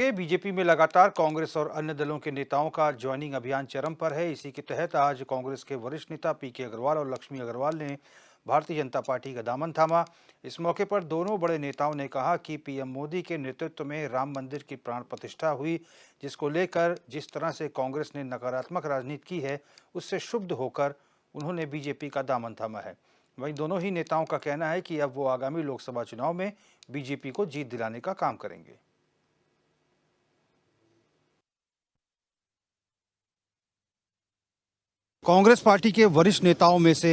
BJP में लगातार कांग्रेस और अन्य दलों के नेताओं का ज्वाइनिंग अभियान चरम पर है। इसी के तहत आज कांग्रेस के वरिष्ठ नेता पीके अग्रवाल और लक्ष्मी अग्रवाल ने भारतीय जनता पार्टी का दामन थामा। इस मौके पर दोनों बड़े नेताओं ने कहा कि पीएम मोदी के नेतृत्व में राम मंदिर की प्राण प्रतिष्ठा हुई, जिसको लेकर जिस तरह से कांग्रेस ने नकारात्मक राजनीति की है, उससे क्षुब्ध होकर उन्होंने बीजेपी का दामन थामा है। वहीं दोनों ही नेताओं का कहना है कि अब वो आगामी लोकसभा चुनाव में बीजेपी को जीत दिलाने का काम करेंगे। कांग्रेस पार्टी के वरिष्ठ नेताओं में से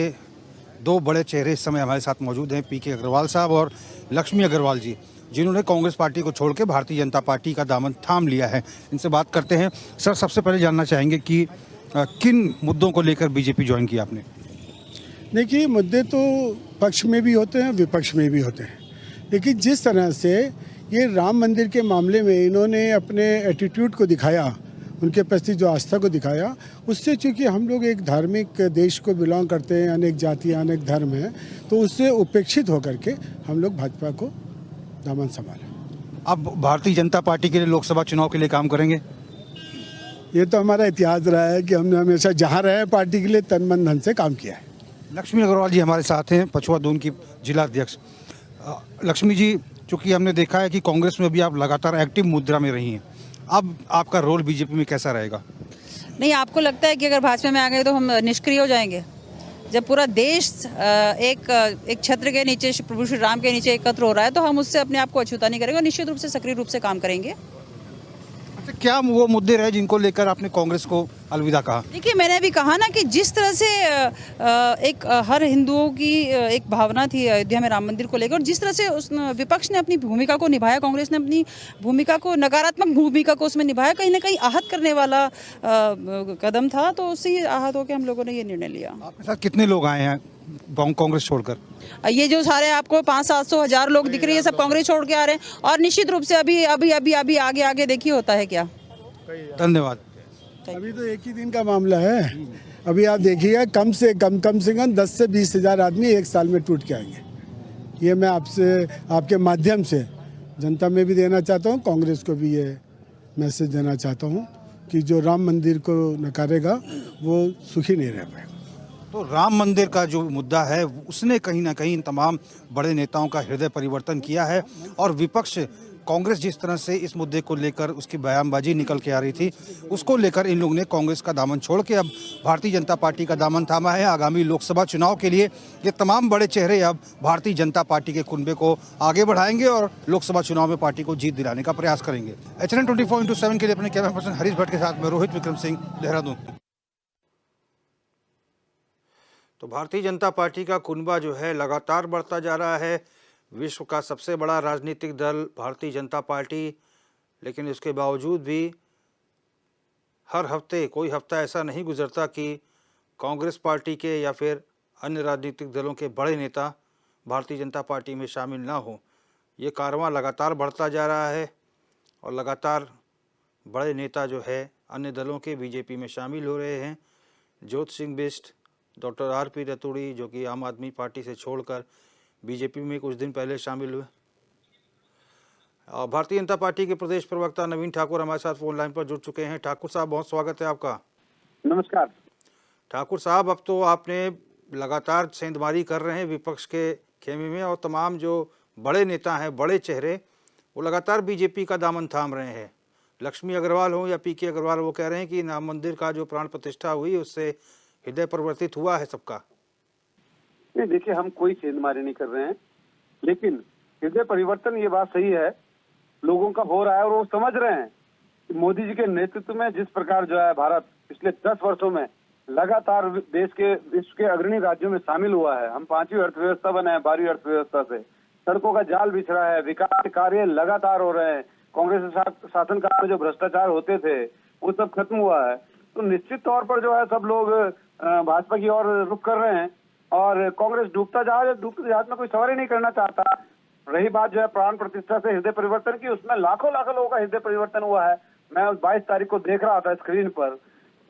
दो बड़े चेहरे इस समय हमारे साथ मौजूद हैं, पीके अग्रवाल साहब और लक्ष्मी अग्रवाल जी, जिन्होंने कांग्रेस पार्टी को छोड़ के भारतीय जनता पार्टी का दामन थाम लिया है। इनसे बात करते हैं। सर, सबसे पहले जानना चाहेंगे कि किन मुद्दों को लेकर बीजेपी ज्वाइन किया आपने? देखिए, मुद्दे तो पक्ष में भी होते हैं, विपक्ष में भी होते हैं, लेकिन जिस तरह से ये राम मंदिर के मामले में इन्होंने अपने एटीट्यूड को दिखाया, उनके प्रति जो आस्था को दिखाया, उससे चूँकि हम लोग एक धार्मिक देश को बिलोंग करते हैं, अनेक जातियाँ अनेक धर्म हैं, तो उससे उपेक्षित होकर के हम लोग भाजपा को दामन संभाला। अब भारतीय जनता पार्टी के लिए लोकसभा चुनाव के लिए काम करेंगे? ये तो हमारा इतिहास रहा है कि हमने हमेशा जहाँ रहे पार्टी के लिए तन मन धन से काम किया है। लक्ष्मी अग्रवाल जी हमारे साथ हैं, पछुआ दून की जिला अध्यक्ष। लक्ष्मी जी, चूंकि हमने देखा है कि कांग्रेस में भी आप लगातार एक्टिव मुद्रा में रही हैं, अब आपका रोल बीजेपी में कैसा रहेगा? नहीं, आपको लगता है कि अगर भाजपा में आ गए तो हम निष्क्रिय हो जाएंगे? जब पूरा देश एक छत्र के नीचे, प्रभु श्री राम के नीचे एकत्र हो रहा है, तो हम उससे अपने आप को अछूता नहीं करेंगे और निश्चित रूप से सक्रिय रूप से काम करेंगे। अच्छा, क्या वो मुद्दे रहे जिनको लेकर आपने कांग्रेस को अलविदा कहा? देखिए, मैंने अभी कहा ना कि जिस तरह से हर हिंदुओं की एक भावना थी अयोध्या में राम मंदिर को लेकर, और जिस तरह से उस विपक्ष ने अपनी भूमिका को निभाया, कांग्रेस ने अपनी भूमिका को, नकारात्मक भूमिका को उसमें निभाया, कहीं ना कहीं आहत करने वाला कदम था, तो उससे आहत होकर हम लोगों ने ये निर्णय लिया। आपके साथ कितने लोग आए हैं कांग्रेस छोड़कर? ये जो सारे आपको 500-700 लोग दिख रही है, सब कांग्रेस छोड़ के आ रहे हैं, और निश्चित रूप से अभी आगे देखिए होता है क्या। धन्यवाद। अभी तो एक ही दिन का मामला है। अभी आप देखिएगा, कम से कम 10 से 20 हज़ार आदमी एक साल में टूट के आएंगे। ये मैं आपके माध्यम से जनता में भी देना चाहता हूँ, कांग्रेस को भी ये मैसेज देना चाहता हूँ कि जो राम मंदिर को नकारेगा वो सुखी नहीं रह पाएगा। तो राम मंदिर का जो मुद्दा है, उसने कहीं ना कहीं इन तमाम बड़े नेताओं का हृदय परिवर्तन किया है, और विपक्ष कांग्रेस जिस तरह से इस मुद्दे को लेकर उसकी बयानबाजी निकल के आ रही थी, उसको लेकर इन लोगों ने कांग्रेस का दामन छोड़ के अब भारतीय जनता पार्टी का दामन थामा है। आगामी लोकसभा चुनाव के लिए ये तमाम बड़े चेहरे अब भारतीय जनता पार्टी के कुनबे को आगे बढ़ाएंगे और लोकसभा चुनाव में पार्टी को जीत दिलाने का प्रयास करेंगे। HNN 24/7 के लिए अपने कैमरा पर्सन हरीश भट्ट के साथ में रोहित विक्रम सिंह, देहरादून। तो भारतीय जनता पार्टी का कुनबा जो है लगातार बढ़ता जा रहा है। विश्व का सबसे बड़ा राजनीतिक दल भारतीय जनता पार्टी, लेकिन इसके बावजूद भी हर हफ्ते कोई हफ्ता ऐसा नहीं गुजरता कि कांग्रेस पार्टी के या फिर अन्य राजनीतिक दलों के बड़े नेता भारतीय जनता पार्टी में शामिल ना हो। ये कारवां लगातार बढ़ता जा रहा है और लगातार बड़े नेता जो है अन्य दलों के बीजेपी में शामिल हो रहे हैं। ज्योत सिंह बिष्ट, डॉक्टर RP रतूड़ी, जो कि आम आदमी पार्टी से छोड़कर बीजेपी में कुछ दिन पहले शामिल हुए। भारतीय जनता पार्टी के प्रदेश प्रवक्ता नवीन ठाकुर हमारे साथ फोन लाइन पर जुड़ चुके हैं। ठाकुर साहब, बहुत स्वागत है आपका। नमस्कार। ठाकुर साहब, अब तो आपने लगातार सेंधमारी कर रहे हैं विपक्ष के खेमे में, और तमाम जो बड़े नेता हैं, बड़े चेहरे, वो लगातार बीजेपी का दामन थाम रहे हैं। लक्ष्मी अग्रवाल हो या पीके अग्रवाल, वो कह रहे हैं कि राम मंदिर का जो प्राण प्रतिष्ठा हुई उससे हृदय परिवर्तित हुआ है सबका। नहीं, देखिए, हम कोई सेंधमारी नहीं कर रहे हैं, लेकिन हृदय परिवर्तन, ये बात सही है, लोगों का हो रहा है और वो समझ रहे हैं कि मोदी जी के नेतृत्व में जिस प्रकार जो है भारत पिछले 10 वर्षों में लगातार देश के, विश्व के अग्रणी राज्यों में शामिल हुआ है। हम 5वीं अर्थव्यवस्था बने हैं 12वीं अर्थव्यवस्था से। सड़कों का जाल बिछ रहा है, विकास के कार्य लगातार हो रहे हैं। कांग्रेस शासनकाल में जो भ्रष्टाचार होते थे वो सब खत्म हुआ है। तो निश्चित तौर पर जो है सब लोग भाजपा की ओर रुख कर रहे हैं, और कांग्रेस डूबता जहाज में कोई सवारी नहीं करना चाहता। रही बात जो है प्राण प्रतिष्ठा से हृदय परिवर्तन की, उसमें लाखों लोगों का हृदय परिवर्तन हुआ है। मैं 22 तारीख को देख रहा था स्क्रीन पर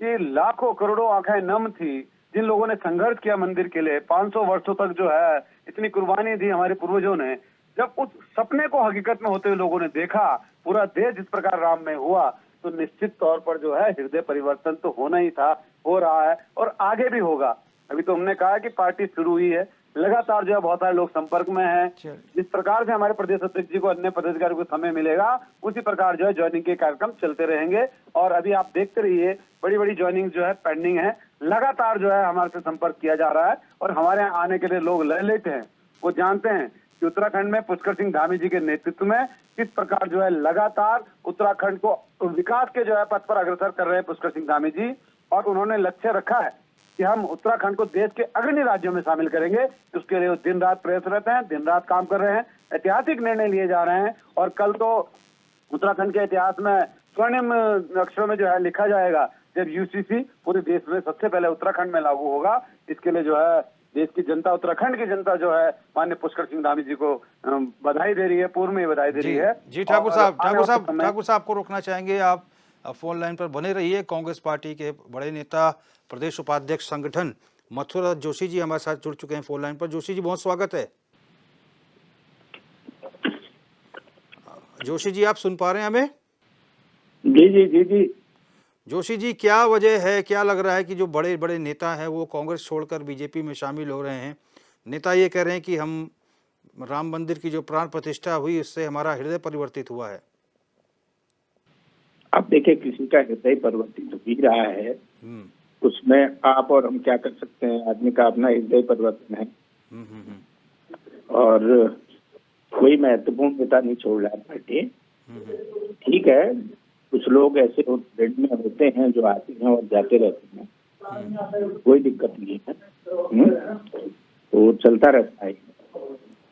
कि लाखों करोड़ों आंखें नम थी जिन लोगों ने संघर्ष किया मंदिर के लिए। 500 वर्षों तक जो है इतनी कुर्बानी दी हमारे पूर्वजों ने, जब उस सपने को हकीकत में होते हुए लोगों ने देखा, पूरा देश जिस प्रकार राम में हुआ, तो निश्चित तौर पर जो है हृदय परिवर्तन तो होना ही था, हो रहा है और आगे भी होगा। अभी तो हमने कहा कि पार्टी शुरू हुई है, लगातार जो है बहुत सारे लोग संपर्क में हैं। जिस प्रकार से हमारे प्रदेश अध्यक्ष जी को अन्य पदाधिकारियों को समय मिलेगा, उसी प्रकार जो है ज्वाइनिंग के कार्यक्रम चलते रहेंगे। और अभी आप देखते रहिए, बड़ी बड़ी ज्वाइनिंग जो है पेंडिंग है, लगातार जो है हमारे से संपर्क किया जा रहा है और हमारे यहाँ आने के लिए लोग ले लेते हैं। वो जानते हैं कि उत्तराखंड में पुष्कर सिंह धामी जी के नेतृत्व में किस प्रकार जो है लगातार उत्तराखंड को विकास के जो है पथ पर अग्रसर कर रहे हैं पुष्कर सिंह धामी जी। और उन्होंने लक्ष्य रखा है कि हम उत्तराखंड को देश के अग्रणी राज्यों में शामिल करेंगे। उसके लिए वो दिन रात प्रयासरत हैं, दिन रात काम कर रहे हैं, ऐतिहासिक निर्णय लिए जा रहे हैं। और कल तो उत्तराखंड के इतिहास में स्वर्णिम अक्षरों में जो है लिखा जाएगा, जब यूसीसी पूरे देश में सबसे पहले उत्तराखंड में लागू होगा। इसके लिए जो है देश की जनता, उत्तराखंड की जनता जो है माननीय पुष्कर सिंह धामी जी को बधाई दे रही है, पूर्व में बधाई दे रही है। जी ठाकुर साहब को रोकना चाहेंगे आप फोन लाइन पर बने रहिए। कांग्रेस पार्टी के बड़े नेता, प्रदेश उपाध्यक्ष संगठन मथुरा जोशी जी हमारे साथ जुड़ चुके हैं फोन लाइन पर। जोशी जी, बहुत स्वागत है। जोशी जी, आप सुन पा रहे हैं हमें? जी जी जी जी। जोशी जी, क्या वजह है, क्या लग रहा है कि जो बड़े बड़े नेता हैं वो कांग्रेस छोड़कर बीजेपी में शामिल हो रहे हैं? नेता ये कह रहे हैं कि हम राम मंदिर की जो प्राण प्रतिष्ठा हुई, इससे हमारा हृदय परिवर्तित हुआ है। अब देखिए, किसी का हृदय परिवर्तित हो भी रहा है, उसमें आप और हम क्या कर सकते हैं? आदमी का अपना हृदय परिवर्तन है। और कोई महत्वपूर्ण नेता नहीं छोड़ रहा है पार्टी। ठीक है, कुछ लोग ऐसे ट्रेंड में होते हैं जो आते हैं और जाते रहते हैं, कोई दिक्कत नहीं है, तो चलता रहता है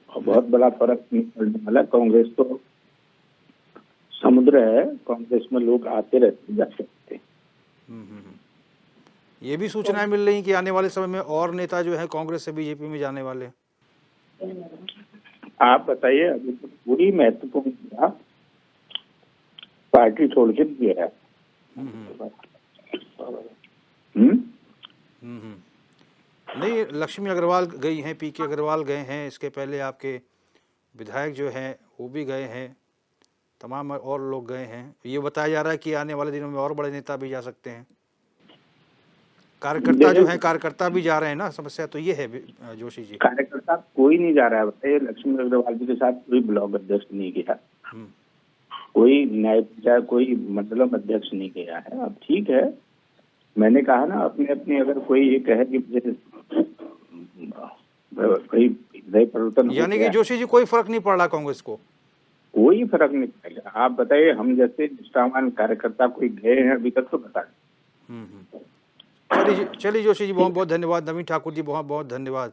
और बहुत बड़ा फर्क नहीं पड़ने वाला। कांग्रेस तो समुद्र है, कांग्रेस में लोग आते रहते हैं, जाते रहते हैं। ये भी सूचनाएं मिल रही कि आने वाले समय में और नेता जो है कांग्रेस से बीजेपी में जाने वाले। आप बताइए, अभी तो पूरी महत्वपूर्ण नेता पार्टी छोड़ के गया है। नहीं, लक्ष्मी अग्रवाल गई हैं, पीके अग्रवाल गए हैं, इसके पहले आपके विधायक जो हैं वो भी गए हैं, तमाम और लोग गए हैं। ये बताया जा रहा है कि आने वाले दिनों में और बड़े नेता भी जा सकते हैं। कार्यकर्ता जो है, कार्यकर्ता भी जा रहे हैं ना, समस्या तो ये है जोशी जी। कार्यकर्ता कोई नहीं जा रहा है, बताइए। लक्ष्मी अग्रवाल जी के साथ कोई ब्लॉक अध्यक्ष नहीं गया, कोई न्याय पंचायत, कोई मंडलम अध्यक्ष नहीं गया है। अब ठीक है, मैंने कहा ना, अपने अपने अगर कोई ये कहे कि कोई हृदय परिवर्तन, यानी कि जोशी जी कोई फर्क नहीं पड़ रहा कांग्रेस को? कोई फर्क नहीं पड़ेगा। आप बताइए, हम जैसे निष्ठावान कार्यकर्ता कोई गए हैं अभी तक तो बता दें। चलिए जोशी जी, बहुत बहुत धन्यवाद। नवीन ठाकुर जी, बहुत बहुत धन्यवाद।